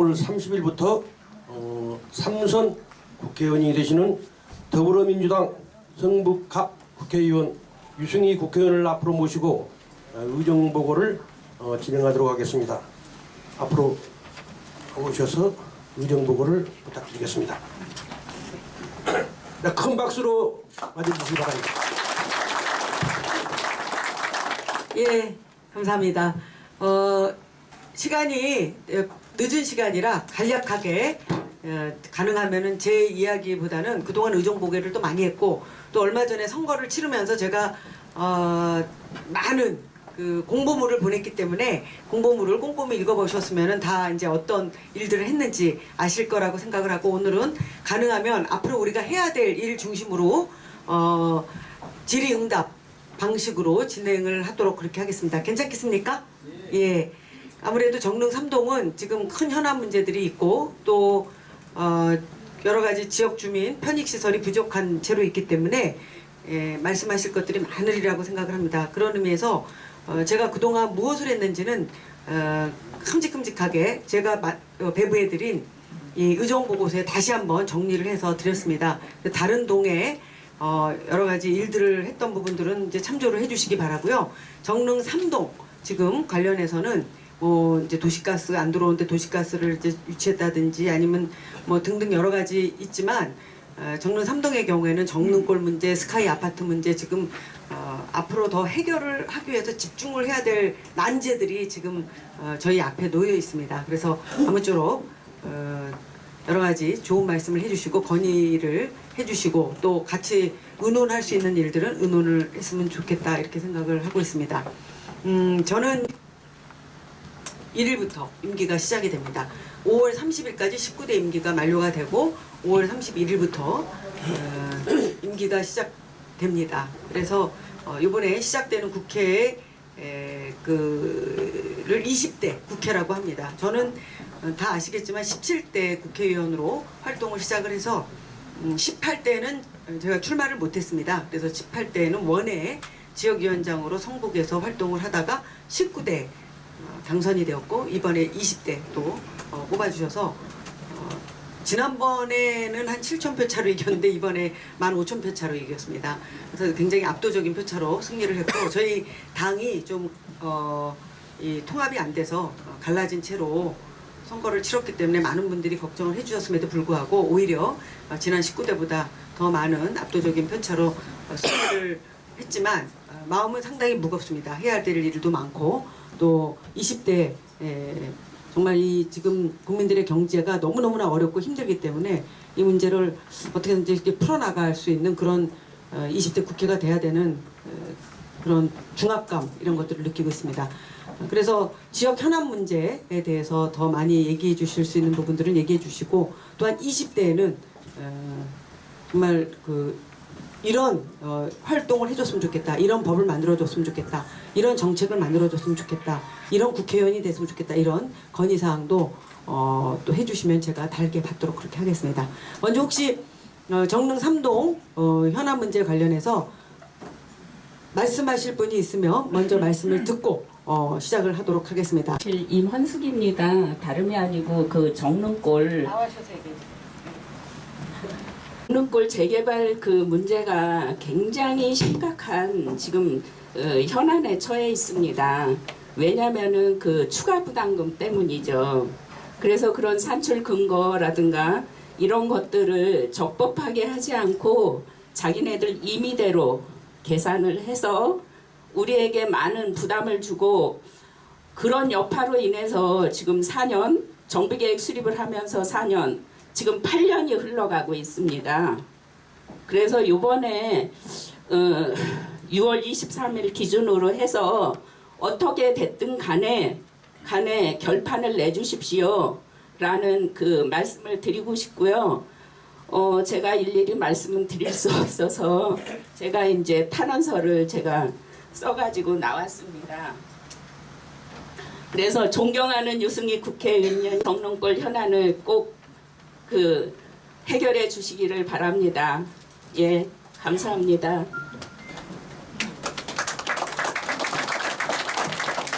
올 30일부터 3선 국회의원이 되시는 더불어민주당 성북갑 국회의원 유승희 국회의원을 앞으로 모시고 의정보고를 진행하도록 하겠습니다. 앞으로 오셔서 의정보고를 부탁드리겠습니다. 큰 박수로 맞아주시기 바랍니다. 예, 감사합니다. 시간이 늦은 시간이라 간략하게 가능하면은 제 이야기보다는 그동안 의정보고를 또 많이 했고 또 얼마 전에 선거를 치르면서 제가 많은 그 공보물을 보냈기 때문에 공보물을 꼼꼼히 읽어보셨으면은 다 이제 어떤 일들을 했는지 아실 거라고 생각을 하고 오늘은 가능하면 앞으로 우리가 해야 될 일 중심으로 질의응답 방식으로 진행을 하도록 그렇게 하겠습니다. 괜찮겠습니까? 예. 아무래도 정릉 3동은 지금 큰 현안 문제들이 있고 또 여러 가지 지역 주민 편익 시설이 부족한 채로 있기 때문에 말씀하실 것들이 많으리라고 생각을 합니다. 그런 의미에서 제가 그동안 무엇을 했는지는 큼직큼직하게 제가 배부해드린 이 의정보고서에 다시 한번 정리를 해서 드렸습니다. 다른 동에 여러 가지 일들을 했던 부분들은 이제 참조를 해주시기 바라고요. 정릉 3동 지금 관련해서는 뭐 이제 도시가스 안 들어오는데 도시가스를 이제 유치했다든지 아니면 뭐 등등 여러 가지 있지만 정릉 3동의 경우에는 정릉골 문제, 스카이 아파트 문제 지금 앞으로 더 해결을 하기 위해서 집중을 해야 될 난제들이 지금 저희 앞에 놓여 있습니다. 그래서 아무쪼록 여러 가지 좋은 말씀을 해주시고 건의를 해주시고 또 같이 의논할 수 있는 일들은 의논을 했으면 좋겠다 이렇게 생각을 하고 있습니다. 저는 1일부터 임기가 시작이 됩니다. 5월 30일까지 19대 임기가 만료가 되고 5월 31일부터 임기가 시작됩니다. 그래서 이번에 시작되는 국회에 를 20대 국회라고 합니다. 저는 다 아시겠지만 17대 국회의원으로 활동을 시작을 해서 18대는 제가 출마를 못했습니다. 그래서 18대는 원외 지역위원장으로 성북에서 활동을 하다가 19대 당선이 되었고 이번에 20대 또 뽑아주셔서 지난번에는 한 7,000표 차로 이겼는데 이번에 15,000표 차로 이겼습니다. 그래서 굉장히 압도적인 표 차로 승리를 했고 저희 당이 좀 이 통합이 안 돼서 갈라진 채로 선거를 치렀기 때문에 많은 분들이 걱정을 해주셨음에도 불구하고 오히려 지난 19대보다 더 많은 압도적인 편차로 승리를 했지만 마음은 상당히 무겁습니다. 해야 될 일도 많고 또 20대 정말 이 지금 국민들의 경제가 너무너무나 어렵고 힘들기 때문에 이 문제를 어떻게든지 이렇게 풀어나갈 수 있는 그런 20대 국회가 돼야 되는 그런 중압감 이런 것들을 느끼고 있습니다. 그래서 지역 현안 문제에 대해서 더 많이 얘기해 주실 수 있는 부분들은 얘기해 주시고 또한 20대에는 정말 이런 활동을 해줬으면 좋겠다. 이런 법을 만들어줬으면 좋겠다. 이런 정책을 만들어줬으면 좋겠다. 이런 국회의원이 됐으면 좋겠다. 이런 건의사항도 또 해주시면 제가 달게 받도록 그렇게 하겠습니다. 먼저 혹시 정릉 3동 현안 문제 관련해서 말씀하실 분이 있으면 먼저 말씀을 듣고 시작을 하도록 하겠습니다. 임헌숙입니다. 다름이 아니고 그 정릉골 나와셔서 얘기해 정릉골 재개발 그 문제가 굉장히 심각한 지금 현안에 처해 있습니다. 왜냐하면은 그 추가 부담금 때문이죠. 그래서 그런 산출 근거라든가 이런 것들을 적법하게 하지 않고 자기네들 임의대로 계산을 해서 우리에게 많은 부담을 주고 그런 여파로 인해서 지금 4년 정비계획 수립을 하면서 4년 지금 8년이 흘러가고 있습니다. 그래서 이번에 6월 23일 기준으로 해서 어떻게 됐든 간에 결판을 내주십시오 라는 그 말씀을 드리고 싶고요. 제가 일일이 말씀을 드릴 수 없어서 제가 이제 탄원서를 제가 써가지고 나왔습니다. 그래서 존경하는 유승희 국회의원 정릉골 현안을 꼭 해결해 주시기를 바랍니다. 예, 감사합니다.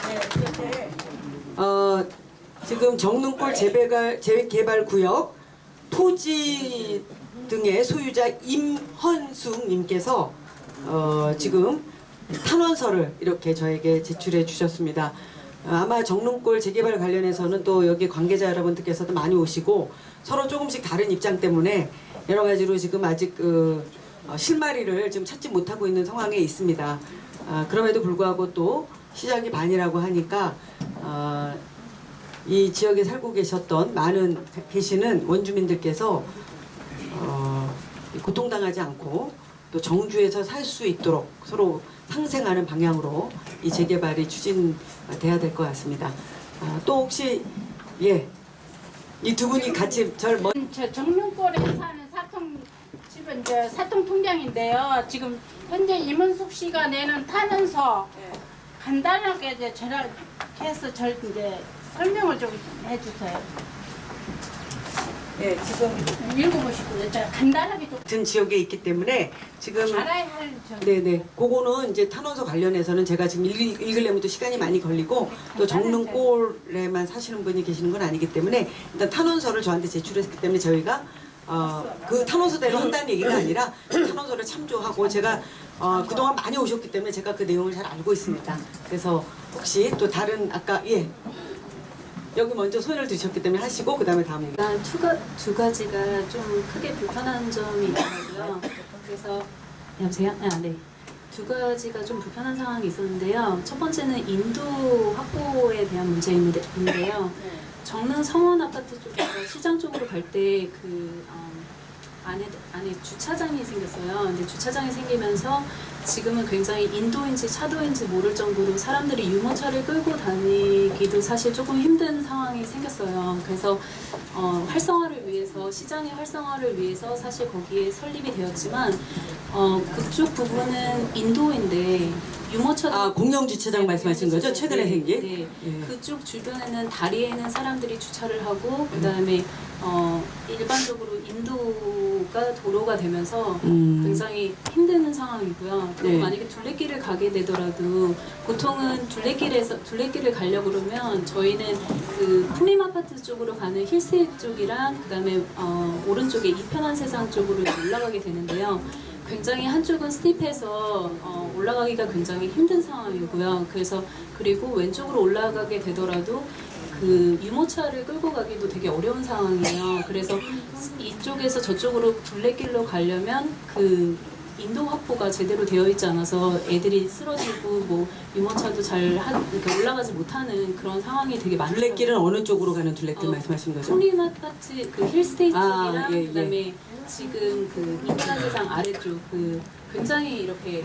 네, 그런데 지금 정릉골 재개발 구역 토지 등의 소유자 임헌숙님께서 지금 탄원서를 이렇게 저에게 제출해 주셨습니다. 아마 정릉골 재개발 관련해서는 또 여기 관계자 여러분들께서도 많이 오시고 서로 조금씩 다른 입장 때문에 여러 가지로 지금 아직 실마리를 지금 찾지 못하고 있는 상황에 있습니다. 그럼에도 불구하고 또 시장이 반이라고 하니까 이 지역에 살고 계시는 원주민들께서 고통당하지 않고 또 정주에서 살 수 있도록 서로 상생하는 방향으로 이 재개발이 추진돼야 될 것 같습니다. 또 혹시 이 두 분이 같이 저 정릉골에 사는 집은 이제 사통 통장인데요. 지금 현재 임은숙 씨가 내는 탄원서 간단하게 이제 해서 이제 설명을 좀 해주세요. 네, 지금 읽어보시고 간단하게 좀 같은 지역에 있기 때문에 지금 알아야 할 점. 네네 그거는 이제 탄원서 관련해서는 제가 지금 읽으려면 또 시간이 많이 걸리고 또 정릉골에만 사시는 분이 계시는 건 아니기 때문에 일단 탄원서를 저한테 제출했기 때문에 저희가 그 탄원서대로 한다는 얘기가 아니라 그 탄원서를 참조하고 제가 그동안 많이 오셨기 때문에 제가 그 내용을 잘 알고 있습니다. 그래서 혹시 또 다른 아까 여기 먼저 손을 드셨기 때문에 하시고 그 다음에 다음에 일단 두 가지가 좀 크게 불편한 점이 있더라고요. 그래서 여보세요? 네. 두 가지가 좀 불편한 상황이 있었는데요. 첫 번째는 인도 확보에 대한 문제인데요. 정릉 성원 아파트 쪽에서 시장 쪽으로 갈 때 안에 주차장이 생겼어요. 근데 주차장이 생기면서 지금은 굉장히 인도인지 차도인지 모를 정도로 사람들이 유모차를 끌고 다니기도 사실 조금 힘든 상황이 생겼어요. 그래서 활성화를 위해서 시장의 활성화를 위해서 사실 거기에 설립이 되었지만 그쪽 부분은 인도인데 유모차도 공영 주차장 말씀하신 거죠? 최근에 생긴? 네. 그쪽 주변에는 다리에는 사람들이 주차를 하고 그다음에 일반적으로 인도가 도로가 되면서 굉장히 힘든 상황이고요. 그리고 네. 만약에 둘레길을 가게 되더라도 보통은 둘레길을 가려고 그러면 저희는 그 풍림 아파트 쪽으로 가는 힐스테이 쪽이랑 그다음에 오른쪽에 이편한 세상 쪽으로 올라가게 되는데요. 굉장히 한쪽은 스티프해서 올라가기가 굉장히 힘든 상황이고요. 그리고 왼쪽으로 올라가게 되더라도 그 유모차를 끌고 가기도 되게 어려운 상황이에요. 그래서 이쪽에서 저쪽으로 둘레길로 가려면 그 인도 확보가 제대로 되어 있지 않아서 애들이 쓰러지고 뭐 유모차도 이렇게 올라가지 못하는 그런 상황이 되게 많아요. 둘레길은 어느 쪽으로 가는 둘레길 말씀하시는 거죠? 풍림 아파트 그 힐스테이 쪽이랑 예. 그다음에 지금 그 이편한 세상 아래쪽 그 굉장히 이렇게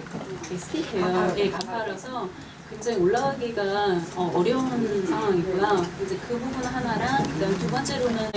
스티프해요. 가파라서 굉장히 올라가기가 어려운 상황이고요. 이제 그 부분 하나랑 그다음 두 번째로는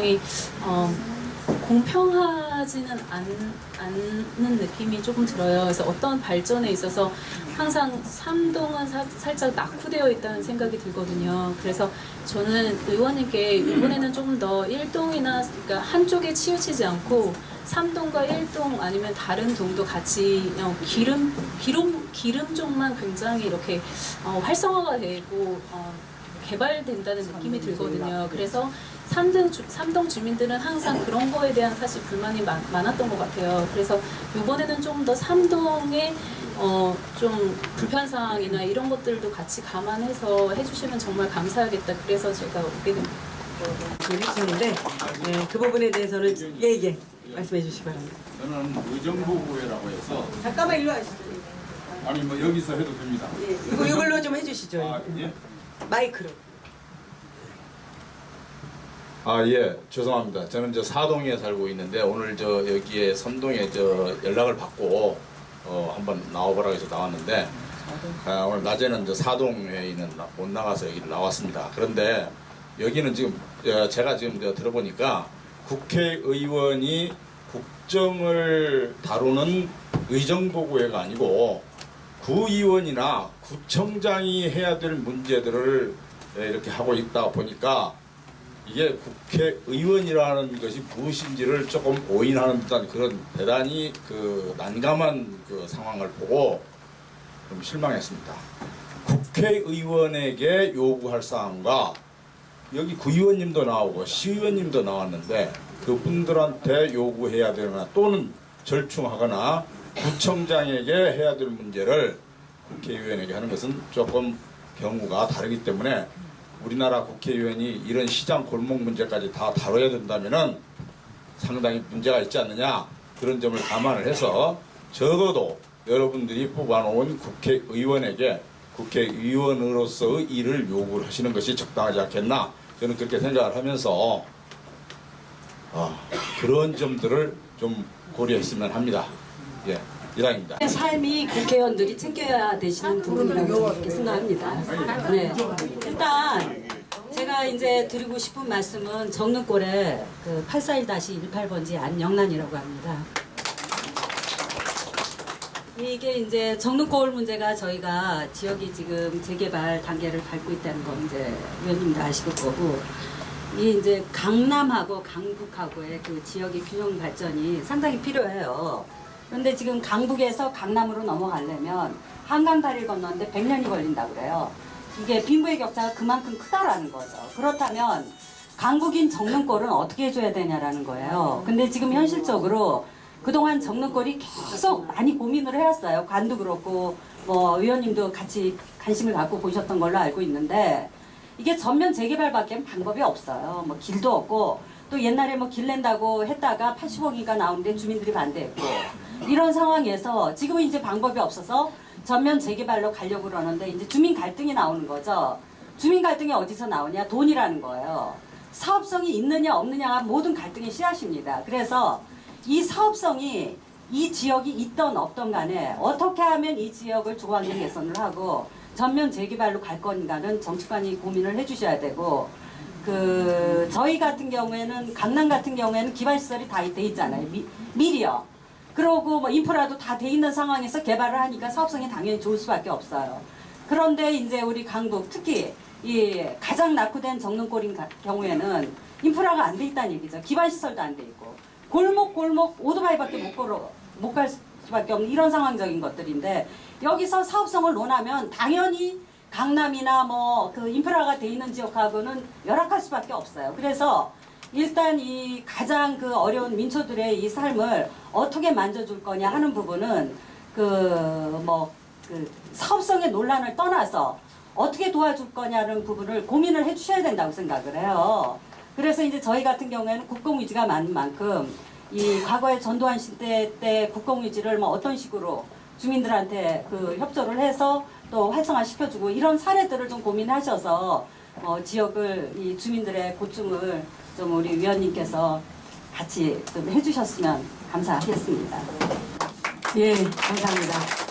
공평하지는 않는 느낌이 조금 들어요. 그래서 어떤 발전에 있어서 항상 삼동은 살짝 낙후되어 있다는 생각이 들거든요. 그래서 저는 의원님께 이번에는 조금 더 1동이나 그러니까 한쪽에 치우치지 않고 3동과 1동 아니면 다른 동도 같이 기름 쪽만 굉장히 이렇게 활성화가 되고 개발된다는 느낌이 들거든요. 그래서 3동 주민들은 항상 그런 거에 대한 사실 불만이 많았던 것 같아요. 그래서 이번에는 좀 더 3동의 좀 불편사항이나 이런 것들도 같이 감안해서 해주시면 정말 감사하겠다. 그래서 제가 오게 된 해주셨는데 그 부분에 대해서는 예 말씀해 주시기 바랍니다. 저는 의정부구회라고 해서 잠깐만 일로 와주시죠. 아니 뭐 여기서 해도 됩니다. 이걸로 좀 해주시죠. 예? 마이크로. 예, 죄송합니다. 저는 저 사동에 살고 있는데 오늘 여기에 선동에 연락을 받고 한번 나와보라고 해서 나왔는데 오늘 낮에는 사동에 있는 못 나가서 여기 나왔습니다. 그런데 여기는 지금 제가 지금 들어보니까 국회의원이 국정을 다루는 의정부구회가 아니고 구의원이나 구청장이 해야 될 문제들을 이렇게 하고 있다 보니까 이게 국회의원이라는 것이 무엇인지를 조금 오인하는 듯한 그런 대단히 난감한 상황을 보고 좀 실망했습니다. 국회의원에게 요구할 사항과 여기 구의원님도 나오고 시의원님도 나왔는데 그분들한테 요구해야 되거나 또는 절충하거나 구청장에게 해야 될 문제를 국회의원에게 하는 것은 조금 경우가 다르기 때문에 우리나라 국회의원이 이런 시장 골목 문제까지 다 다뤄야 된다면은 상당히 문제가 있지 않느냐, 그런 점을 감안을 해서 적어도 여러분들이 뽑아놓은 국회의원에게 국회의원으로서의 일을 요구를 하시는 것이 적당하지 않겠나, 저는 그렇게 생각을 하면서 그런 점들을 좀 고려했으면 합니다. 예, 이상입니다. 삶이 국회의원들이 챙겨야 되시는 부분이라고 저는 그렇게 생각합니다. 네. 일단 제가 이제 드리고 싶은 말씀은 정릉골에 그 841-18번지 안영란이라고 합니다. 이게 이제 정릉골 문제가 저희가 지역이 지금 재개발 단계를 밟고 있다는 거 이제 의원님도 아실 거고, 이 이제 강남하고 강북하고의 그 지역의 균형 발전이 상당히 필요해요. 그런데 지금 강북에서 강남으로 넘어가려면 한강 다리를 건너는데 100년이 걸린다고 그래요. 이게 빈부의 격차가 그만큼 크다라는 거죠. 그렇다면 강북인 정릉골은 어떻게 해줘야 되냐라는 거예요. 근데 지금 현실적으로 그동안 정릉골이 계속 많이 고민을 해왔어요. 관도 그렇고 뭐 의원님도 같이 관심을 갖고 보셨던 걸로 알고 있는데, 이게 전면 재개발밖에 방법이 없어요. 뭐 길도 없고, 또 옛날에 뭐 길 낸다고 했다가 80억이가 나오는데 주민들이 반대했고, 이런 상황에서 지금은 이제 방법이 없어서 전면 재개발로 가려고 그러는데 이제 주민 갈등이 나오는 거죠. 주민 갈등이 어디서 나오냐? 돈이라는 거예요. 사업성이 있느냐 없느냐가 모든 갈등의 씨앗입니다. 그래서 이 사업성이 이 지역이 있던 없던 간에 어떻게 하면 이 지역을 조환경 개선을 하고 전면 재개발로 갈 건가는 정치관이 고민을 해주셔야 되고, 그 저희 같은 경우에는 강남 같은 경우에는 기반시설이 다 돼 있잖아요. 미리요. 그러고 뭐 인프라도 다 돼 있는 상황에서 개발을 하니까 사업성이 당연히 좋을 수밖에 없어요. 그런데 이제 우리 강북 특히 이 가장 낙후된 정릉골인 경우에는 인프라가 안 돼 있다는 얘기죠. 기반시설도 안 돼 있고 골목 오토바이밖에 못 갈 수밖에 없는 이런 상황적인 것들인데, 여기서 사업성을 논하면 당연히 강남이나 뭐 그 인프라가 돼 있는 지역하고는 열악할 수밖에 없어요. 그래서 일단 이 가장 그 어려운 민초들의 이 삶을 어떻게 만져줄 거냐 하는 부분은 그 사업성의 논란을 떠나서 어떻게 도와줄 거냐는 부분을 고민을 해주셔야 된다고 생각을 해요. 그래서 이제 저희 같은 경우에는 국공유지가 많은 만큼 이 과거에 전두환 시대 때 국공유지를 뭐 어떤 식으로 주민들한테 그 협조를 해서 또 활성화 시켜주고 이런 사례들을 좀 고민하셔서 지역을 이 주민들의 고충을 좀 우리 위원님께서 같이 좀 해주셨으면 감사하겠습니다. 예, 감사합니다.